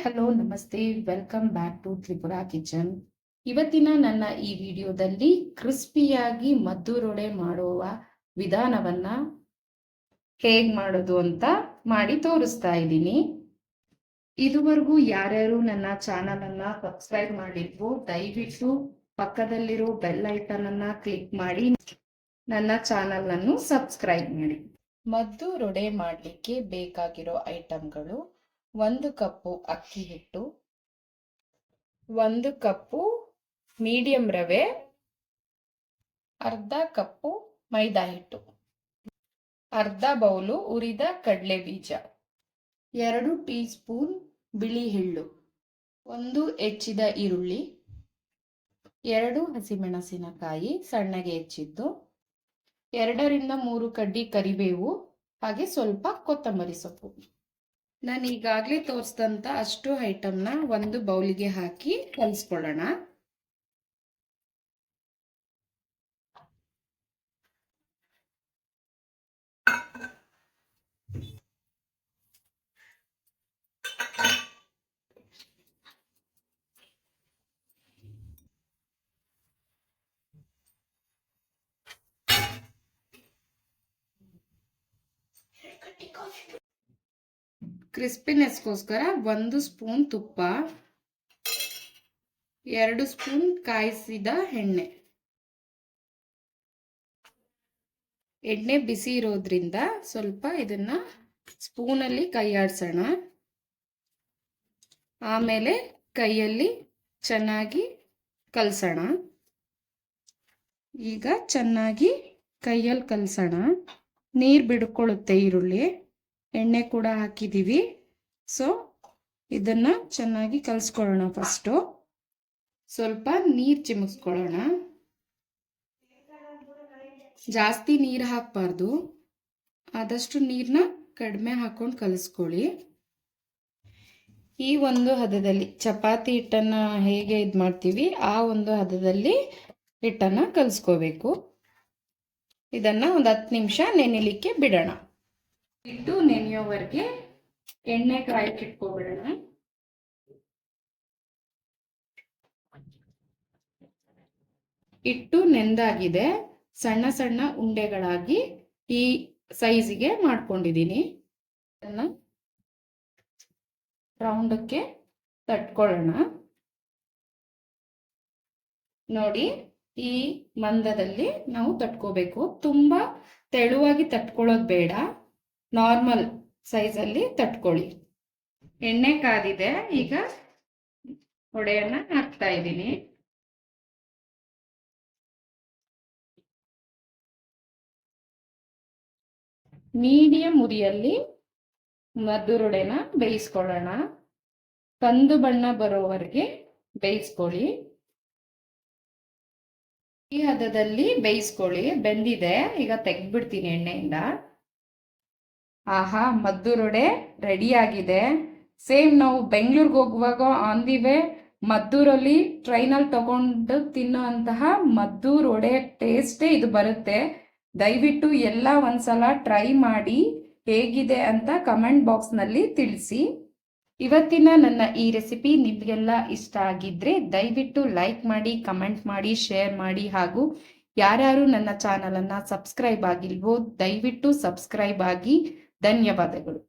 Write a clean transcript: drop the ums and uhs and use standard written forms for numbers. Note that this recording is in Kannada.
ಹಲೋ ನಮಸ್ತೆ, welcome back to Tripura kitchen. ಇವತ್ತಿನ ನನ್ನ ಈ ವಿಡಿಯೋದಲ್ಲಿ ಕ್ರಿಸ್ಪಿಯಾಗಿ ಮದ್ದೂರೊಡೆ ಮಾಡುವ ವಿಧಾನವನ್ನ ಹೇಗ್ ಮಾಡೋದು ಅಂತ ಮಾಡಿ ತೋರಿಸ್ತಾ ಇದ್ದೀನಿ. ಇದುವರೆಗೂ ಯಾರ್ಯಾರು ನನ್ನ ಚಾನಲ್ ಅನ್ನ ಸಬ್ಸ್ಕ್ರೈಬ್ ಮಾಡಿಲ್ವೋ ದಯವಿಟ್ಟು ಪಕ್ಕದಲ್ಲಿರೋ ಬೆಲ್ ಐಕಾನ್ ಅನ್ನ ಕ್ಲಿಕ್ ಮಾಡಿ ನನ್ನ ಚಾನಲ್ ಅನ್ನು ಸಬ್ಸ್ಕ್ರೈಬ್ ಮಾಡಿ. ಮದ್ದೂರೊಡೆ ಮಾಡಲಿಕ್ಕೆ ಬೇಕಾಗಿರೋ ಐಟಮ್ಗಳು: 1 ಕಪ್ಪು ಅಕ್ಕಿ ಹಿಟ್ಟು, 1 ಕಪ್ಪು ಮೀಡಿಯಂ ರವೆ, ಅರ್ಧ ಕಪ್ಪು ಮೈದಾ ಹಿಟ್ಟು, ಅರ್ಧ ಬೌಲು ಹುರಿದ ಕಡಲೆ ಬೀಜ, 2 ಟೀ ಸ್ಪೂನ್ ಬಿಳಿ ಎಳ್ಳು, 1 ಹೆಚ್ಚಿದ ಈರುಳ್ಳಿ, 2 ಹಸಿಮೆಣಸಿನಕಾಯಿ ಸಣ್ಣಗೆ ಹೆಚ್ಚಿದ್ದು, 2 ರಿಂದ 3 ಕಡ್ಡಿ ಕರಿಬೇವು, ಹಾಗೆ ಸ್ವಲ್ಪ ಕೊತ್ತಂಬರಿ ಸೊಪ್ಪು. ನಾನು ಈಗಾಗಲೇ ತೋರಿಸಿದಂಥ ಅಷ್ಟು ಐಟಮ್ನ ಒಂದು ಬೌಲಿಗೆ ಹಾಕಿ ಕಲಿಸ್ಕೊಳ್ಳೋಣ. ಕ್ರಿಸ್ಪಿನೆಸ್ಗೋಸ್ಕರ 1 ಸ್ಪೂನ್ ತುಪ್ಪ, 2 ಸ್ಪೂನ್ ಕಾಯಿಸಿದ ಎಣ್ಣೆ. ಎಣ್ಣೆ ಬಿಸಿ ಇರೋದ್ರಿಂದ ಸ್ವಲ್ಪ ಇದನ್ನ ಸ್ಪೂನಲ್ಲಿ ಕೈ ಆಡಿಸೋಣ. ಆಮೇಲೆ ಕೈಯಲ್ಲಿ ಚೆನ್ನಾಗಿ ಕಲಸೋಣ. ಈಗ ಚೆನ್ನಾಗಿ ಕೈಯಲ್ಲಿ ಕಲಸೋಣ. ನೀರು ಬಿಡ್ಕೊಳ್ಳುತ್ತೆ ಈರುಳ್ಳಿ, ಎಣ್ಣೆ ಕೂಡ ಹಾಕಿದ್ದೀವಿ. ಸೊ ಇದನ್ನ ಚೆನ್ನಾಗಿ ಕಲಿಸ್ಕೊಳ್ಳೋಣ. ಫಸ್ಟು ಸ್ವಲ್ಪ ನೀರು ಚಿಮುಕ್ಸ್ಕೊಳ್ಳೋಣ. ಜಾಸ್ತಿ ನೀರು ಹಾಕಬಾರ್ದು, ಆದಷ್ಟು ನೀರನ್ನ ಕಡಿಮೆ ಹಾಕೊಂಡು ಕಲಿಸ್ಕೊಳ್ಳಿ. ಈ ಒಂದು ಹದದಲ್ಲಿ ಚಪಾತಿ ಹಿಟ್ಟನ್ನು ಹೇಗೆ ಇದು ಮಾಡ್ತೀವಿ ಆ ಒಂದು ಹದದಲ್ಲಿ ಹಿಟ್ಟನ್ನು ಕಲಿಸ್ಕೋಬೇಕು. ಇದನ್ನು ಒಂದು 10 ನಿಮಿಷ ನೆನೆಲಿಕ್ಕೆ ಬಿಡೋಣ. ಹಿಟ್ಟು ನೆನೆಯೋವರೆಗೆ ಎಣ್ಣೆ ಕಾಯಕ್ಕೆ ಇಟ್ಕೊಬಿಡೋಣ. ಹಿಟ್ಟು ನೆಂದಾಗಿದೆ. ಸಣ್ಣ ಸಣ್ಣ ಉಂಡೆಗಳಾಗಿ ಈ ಸೈಜಿಗೆ ಮಾಡ್ಕೊಂಡಿದ್ದೀನಿ. ಅದನ್ನ ರೌಂಡಕ್ಕೆ ತಟ್ಕೊಳ್ಳೋಣ. ನೋಡಿ, ಈ ಮಂದದಲ್ಲಿ ನಾವು ತಟ್ಕೋಬೇಕು. ತುಂಬಾ ತೆಳುವಾಗಿ ತಟ್ಕೊಳ್ಳೋದು ಬೇಡ, ನಾರ್ಮಲ್ ಸೈಜಲ್ಲಿ ತಟ್ಕೊಳ್ಳಿ. ಎಣ್ಣೆ ಕಾದಿದೆ. ಈಗ ವಡೆಯನ್ನ ಹಾಕ್ತಾ ಇದ್ದೀನಿ. ಮೀಡಿಯಂ ಉರಿಯಲ್ಲಿ ಮದ್ದೂರೊಡೆನ ಬೇಯಿಸ್ಕೊಳ್ಳೋಣ. ಕಂದು ಬಣ್ಣ ಬರೋವರೆಗೆ ಬೇಯಿಸ್ಕೊಳ್ಳಿ. ಈ ಹದದಲ್ಲಿ ಬೇಯಿಸ್ಕೊಳ್ಳಿ. ಬೆಂದಿದೆ. ಈಗ ತೆಗೆದ್ಬಿಡ್ತೀನಿ ಎಣ್ಣೆಯಿಂದ. ಆಹಾ, ಮದ್ದೂರೊಡೆ ರೆಡಿ ಆಗಿದೆ. ಸೇಮ್ ನಾವು ಬೆಂಗಳೂರಿಗೆ ಹೋಗುವಾಗ ಆನ್ ದಿ ವೇ ಮದ್ದೂರಲ್ಲಿ ಟ್ರೈನಲ್ಲಿ ತಗೊಂಡು ತಿನ್ನೋ ಅಂತಹ ಮದ್ದೂರೊಡೆ ಟೇಸ್ಟೇ ಇದು ಬರುತ್ತೆ. ದಯವಿಟ್ಟು ಎಲ್ಲ ಒಂದ್ಸಲ ಟ್ರೈ ಮಾಡಿ ಹೇಗಿದೆ ಅಂತ ಕಮೆಂಟ್ ಬಾಕ್ಸ್ನಲ್ಲಿ ತಿಳಿಸಿ. ಇವತ್ತಿನ ನನ್ನ ಈ ರೆಸಿಪಿ ನಿಮಗೆಲ್ಲ ಇಷ್ಟ ಆಗಿದ್ರೆ ದಯವಿಟ್ಟು ಲೈಕ್ ಮಾಡಿ, ಕಮೆಂಟ್ ಮಾಡಿ, ಶೇರ್ ಮಾಡಿ. ಹಾಗೂ ಯಾರ್ಯಾರು ನನ್ನ ಚಾನಲನ್ನು ಸಬ್ಸ್ಕ್ರೈಬ್ ಆಗಿಲ್ವೋ ದಯವಿಟ್ಟು ಸಬ್ಸ್ಕ್ರೈಬ್ ಆಗಿ. ಧನ್ಯವಾದಗಳು.